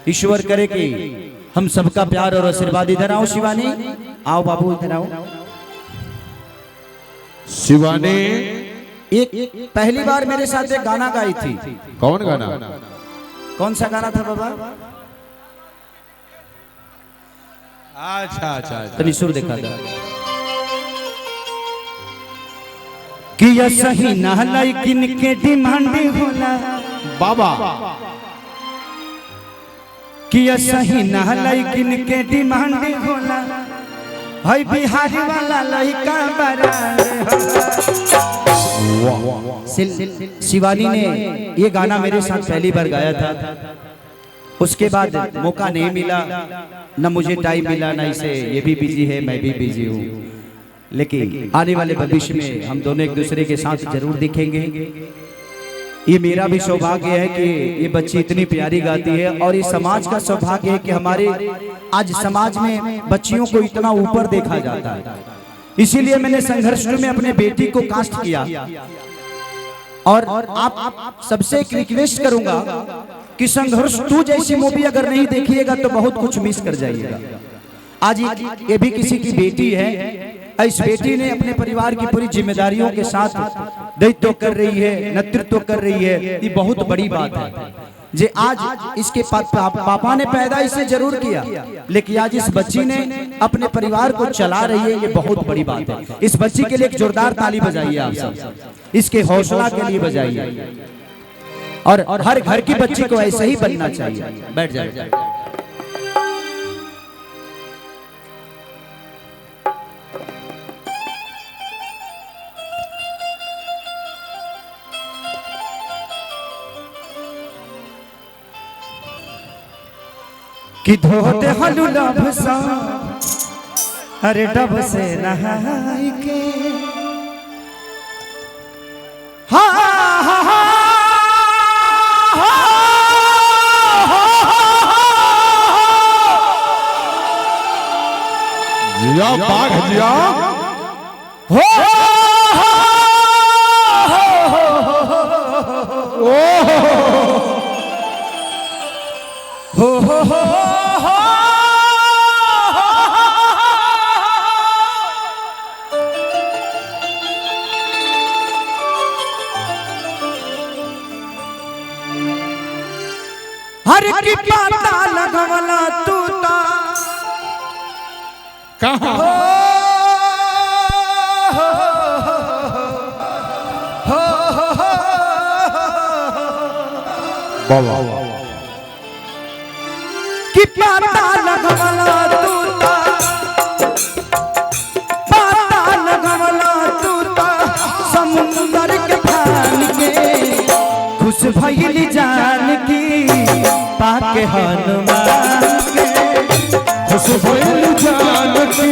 ईश्वर करे कि हम सबका प्यार और आशीर्वाद। इधर आओ शिवानी, आओ बाबू इधर आओ। शिवानी एक पहली बार मेरे साथ एक गाना गाई थी। कौन गाना? कौन सा गाना था बाबा? अच्छा अच्छा तनी सुर देखा था कि यह सही ना लेकिन के डिमांड होला बाबा कि यह सही ना लेकिन के डिमांड होला हई बिहारी वाला लड़का बराबर होला। शिवानी ने ये गाना मेरे साथ पहली बार गाया था। उसके बाद मौका नहीं मिला, न मुझे टाइम मिला, ना इसे। ये भी बिजी है, मैं भी बिजी हूँ, लेकिन आने वाले भविष्य में हम दोनों एक दूसरे के साथ जरूर दिखेंगे। ये मेरा भी सौभाग्य है कि ये बच्ची इतनी प्यारी गाती है, और ये समाज का सौभाग्य है कि हमारे आज समाज में बच्चियों को इतना ऊपर देखा जाता है। इसीलिए मैंने संघर्ष में अपने बेटी को कास्ट किया। और आप सबसे एक रिक्वेस्ट करूंगा कि संघर्ष 2 जैसी मूवी अगर नहीं देखिएगा तो बहुत कुछ मिस कर जाइएगा। आज ये भी किसी की बेटी है। इस बेटी ने अपने परिवार की पूरी जिम्मेदारियों के साथ दायित्व कर रही है, नेतृत्व कर रही है। ये बहुत बड़ी बात है। जे आज इसके पापा ने पैदा इसे जरूर किया, लेकिन आज इस बच्ची ने अपने परिवार को चला रही है। ये बहुत बड़ी बात है। इस बच्ची के लिए एक जोरदार ताली बजाइए आप सब, इसके हौसला के लिए बजाइए। और हर घर की बच्ची को ऐसे ही बनना चाहिए। बैठ जाए। कि धोते हलू लब सा अरे डब से नहाई के जिया बाघ जिया हो हर की पता लगवला तू ता कहाँ? बाबा कि पता लगवला तू ता, पता लगवला तू ता समुंदर के पानी के खुश भइली जान की पाके हनुमान के खुश भइली जान की।